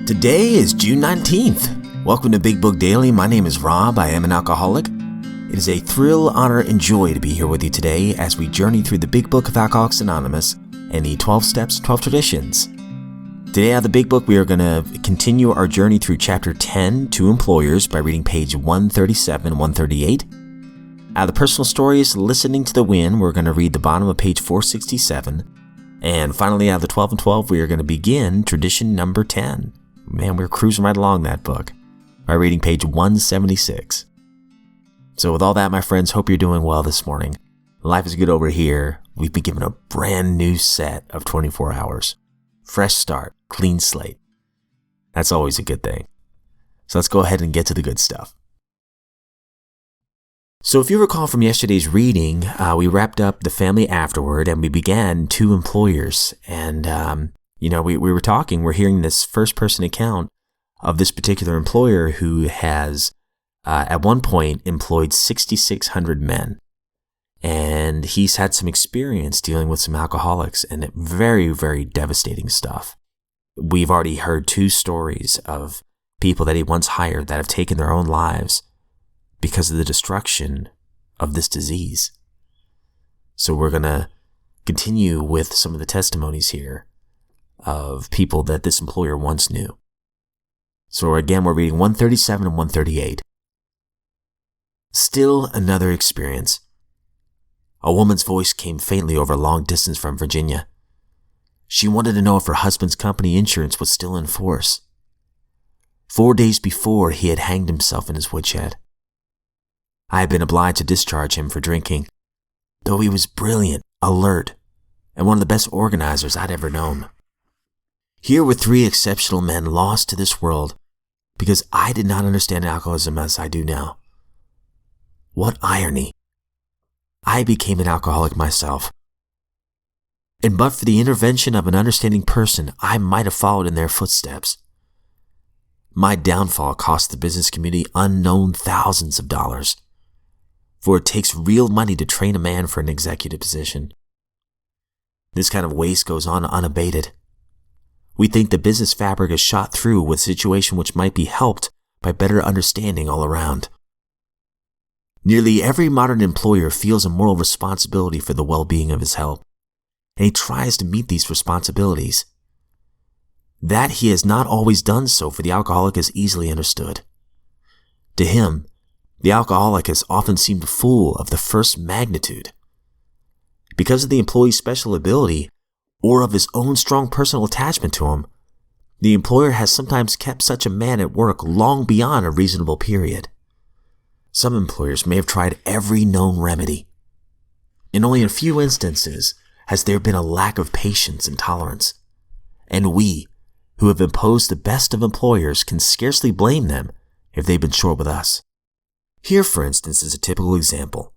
Today is June 19th. Welcome to Big Book Daily. My name is Rob. I am an alcoholic. It is a thrill, honor, and joy to be here with you today as we journey through the Big Book of Alcoholics Anonymous and the 12 Steps, 12 Traditions. Today out of the Big Book, we are going to continue our journey through Chapter 10, To Employers, by reading page 137 and 138. Out of the Personal Stories, Listening to the Wind, we're going to read the bottom of page 467. And finally, out of the 12 and 12, we are going to begin Tradition number 10. Man, we're cruising right along that book by reading page 176. So with all that, my friends, hope you're doing well this morning. Life is good over here. We've been given a brand new set of 24 hours. Fresh start, clean slate. That's always a good thing. So let's go ahead and get to the good stuff. So if you recall from yesterday's reading, we wrapped up the family afterward and we began Two Employers. And, we were talking, we're hearing this first person account of this particular employer who has at one point employed 6,600 men. And he's had some experience dealing with some alcoholics and very, very devastating stuff. We've already heard two stories of people that he once hired that have taken their own lives because of the destruction of this disease. So we're going to continue with some of the testimonies here of people that this employer once knew. So again, we're reading 137 and 138. Still another experience. A woman's voice came faintly over a long distance from Virginia. She wanted to know if her husband's company insurance was still in force. 4 days before, he had hanged himself in his woodshed. I had been obliged to discharge him for drinking, though he was brilliant, alert, and one of the best organizers I'd ever known. Here were three exceptional men lost to this world because I did not understand alcoholism as I do now. What irony. I became an alcoholic myself. And but for the intervention of an understanding person, I might have followed in their footsteps. My downfall cost the business community unknown thousands of dollars, for it takes real money to train a man for an executive position. This kind of waste goes on unabated. We think the business fabric is shot through with a situation which might be helped by better understanding all around. Nearly every modern employer feels a moral responsibility for the well-being of his help, and he tries to meet these responsibilities. That he has not always done so for the alcoholic is easily understood. To him, the alcoholic has often seemed a fool of the first magnitude. Because of the employee's special ability, or of his own strong personal attachment to him, the employer has sometimes kept such a man at work long beyond a reasonable period. Some employers may have tried every known remedy. In only a few instances has there been a lack of patience and tolerance. And we, who have imposed the best of employers, can scarcely blame them if they've been short with us. Here, for instance, is a typical example.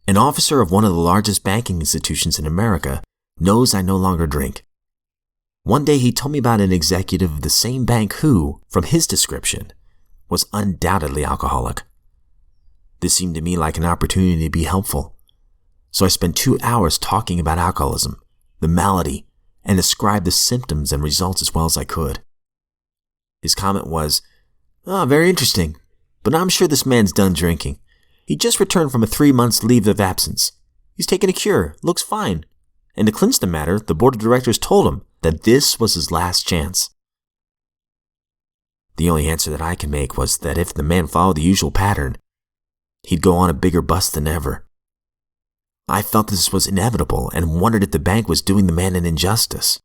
An officer of one of the largest banking institutions in America knows I no longer drink. One day he told me about an executive of the same bank who, from his description, was undoubtedly alcoholic. This seemed to me like an opportunity to be helpful. So I spent 2 hours talking about alcoholism, the malady, and described the symptoms and results as well as I could. His comment was, very interesting, but I'm sure this man's done drinking. He just returned from a 3-month leave of absence. He's taken a cure, looks fine. And to clinch the matter, the board of directors told him that this was his last chance. The only answer that I can make was that if the man followed the usual pattern, he'd go on a bigger bust than ever. I felt this was inevitable and wondered if the bank was doing the man an injustice.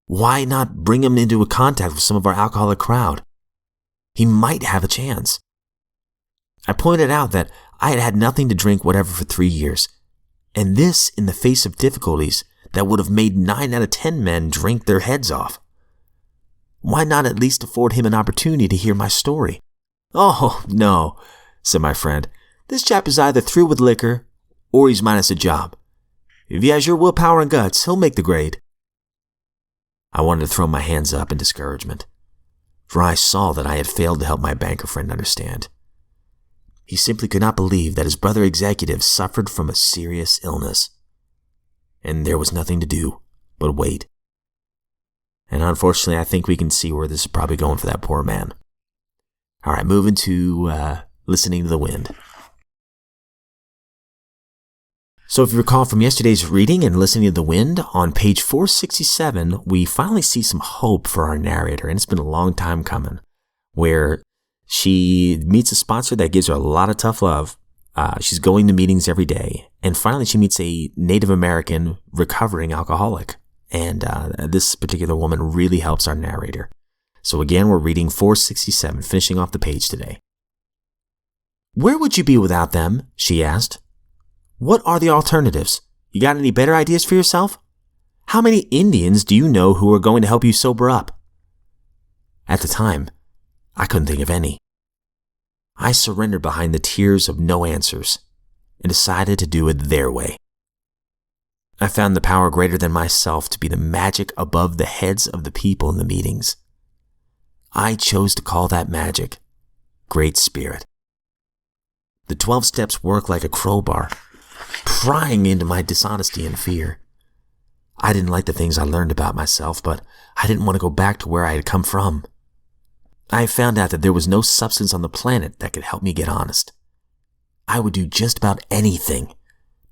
Why not bring him into a contact with some of our alcoholic crowd? He might have a chance. I pointed out that I had had nothing to drink whatever for 3 years, and this in the face of difficulties that would have made 9 out of 10 men drink their heads off. Why not at least afford him an opportunity to hear my story? Oh, no, said my friend. This chap is either through with liquor or he's minus a job. If he has your willpower and guts, he'll make the grade. I wanted to throw my hands up in discouragement, for I saw that I had failed to help my banker friend understand. He simply could not believe that his brother executive suffered from a serious illness, and there was nothing to do but wait. And unfortunately, I think we can see where this is probably going for that poor man. All right, moving to listening to the wind. So if you recall from yesterday's reading and listening to the wind, on page 467, we finally see some hope for our narrator, and it's been a long time coming, where she meets a sponsor that gives her a lot of tough love. She's going to meetings every day, and finally she meets a Native American recovering alcoholic, and this particular woman really helps our narrator. So again, we're reading 467, finishing off the page today. "Where would you be without them?" she asked. "What are the alternatives? You got any better ideas for yourself? How many Indians do you know who are going to help you sober up?" At the time, I couldn't think of any. I surrendered behind the tears of no answers and decided to do it their way. I found the power greater than myself to be the magic above the heads of the people in the meetings. I chose to call that magic Great Spirit. The 12 steps work like a crowbar, prying into my dishonesty and fear. I didn't like the things I learned about myself, but I didn't want to go back to where I had come from. I found out that there was no substance on the planet that could help me get honest. I would do just about anything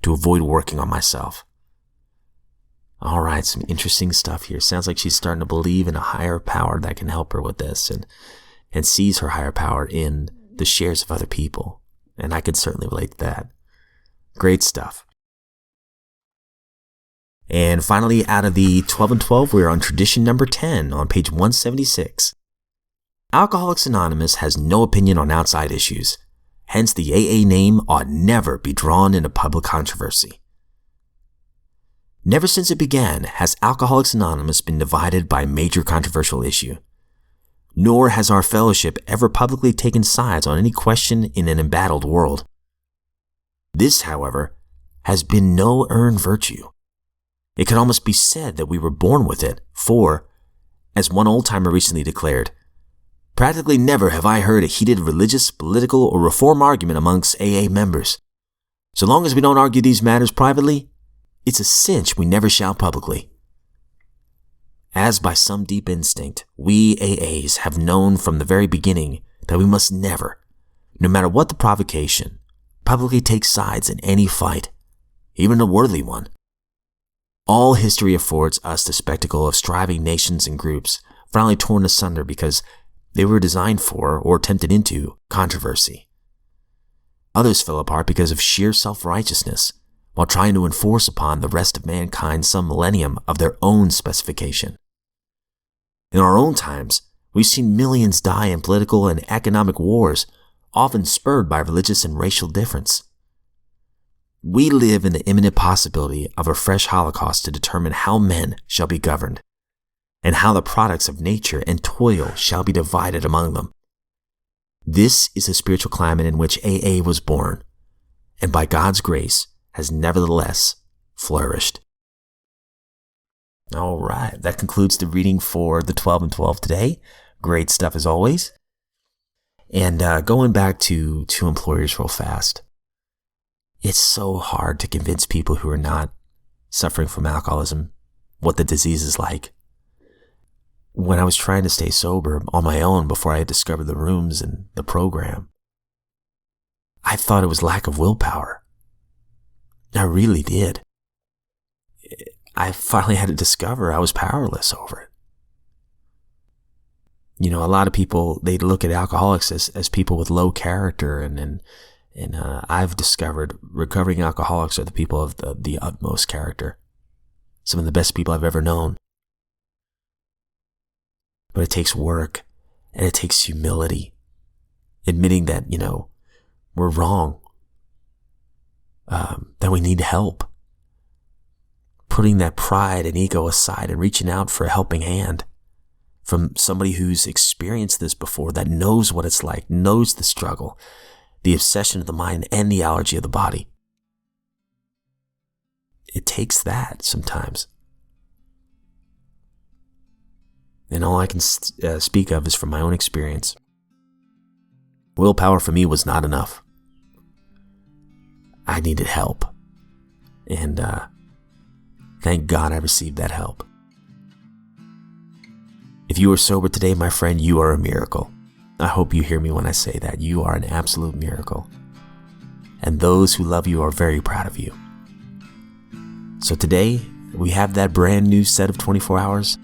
to avoid working on myself. All right, some interesting stuff here. Sounds like she's starting to believe in a higher power that can help her with this, and sees her higher power in the shares of other people. And I could certainly relate to that. Great stuff. And finally, out of the 12 and 12, we're on tradition number 10 on page 176. Alcoholics Anonymous has no opinion on outside issues. Hence, the AA name ought never be drawn into public controversy. Never since it began has Alcoholics Anonymous been divided by a major controversial issue. Nor has our fellowship ever publicly taken sides on any question in an embattled world. This, however, has been no earned virtue. It could almost be said that we were born with it, for, as one old-timer recently declared, "Practically never have I heard a heated religious, political, or reform argument amongst AA members. So long as we don't argue these matters privately, it's a cinch we never shall publicly." As by some deep instinct, we AAs have known from the very beginning that we must never, no matter what the provocation, publicly take sides in any fight, even a worthy one. All history affords us the spectacle of striving nations and groups finally torn asunder because they were designed for, or tempted into, controversy. Others fell apart because of sheer self-righteousness, while trying to enforce upon the rest of mankind some millennium of their own specification. In our own times, we've seen millions die in political and economic wars, often spurred by religious and racial difference. We live in the imminent possibility of a fresh Holocaust to determine how men shall be governed, and how the products of nature and toil shall be divided among them. This is the spiritual climate in which AA was born, and by God's grace has nevertheless flourished. All right, that concludes the reading for the 12 and 12 today. Great stuff as always. And going back to employers real fast. It's so hard to convince people who are not suffering from alcoholism what the disease is like. When I was trying to stay sober on my own before I had discovered the rooms and the program, I thought it was lack of willpower. I really did. I finally had to discover I was powerless over it. You know, a lot of people, they look at alcoholics as people with low character, and I've discovered recovering alcoholics are the people of the utmost character. Some of the best people I've ever known. But it takes work, and it takes humility. Admitting that, we're wrong. That we need help. Putting that pride and ego aside and reaching out for a helping hand from somebody who's experienced this before, that knows what it's like, knows the struggle, the obsession of the mind, and the allergy of the body. It takes that sometimes. And all I can speak of is from my own experience. Willpower for me was not enough. I needed help. And thank God I received that help. If you are sober today, my friend, you are a miracle. I hope you hear me when I say that. You are an absolute miracle. And those who love you are very proud of you. So today, we have that brand new set of 24 hours.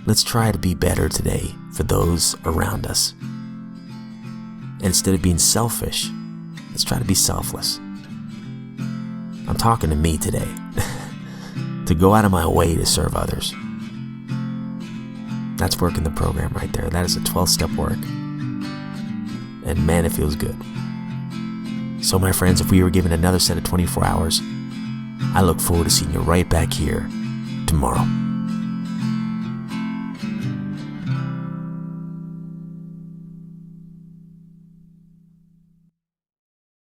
Let's try to be better today for those around us. And instead of being selfish, let's try to be selfless. I'm talking to me today. To go out of my way to serve others. That's work in the program right there. That is a 12-step work. And man, it feels good. So my friends, if we were given another set of 24 hours, I look forward to seeing you right back here tomorrow.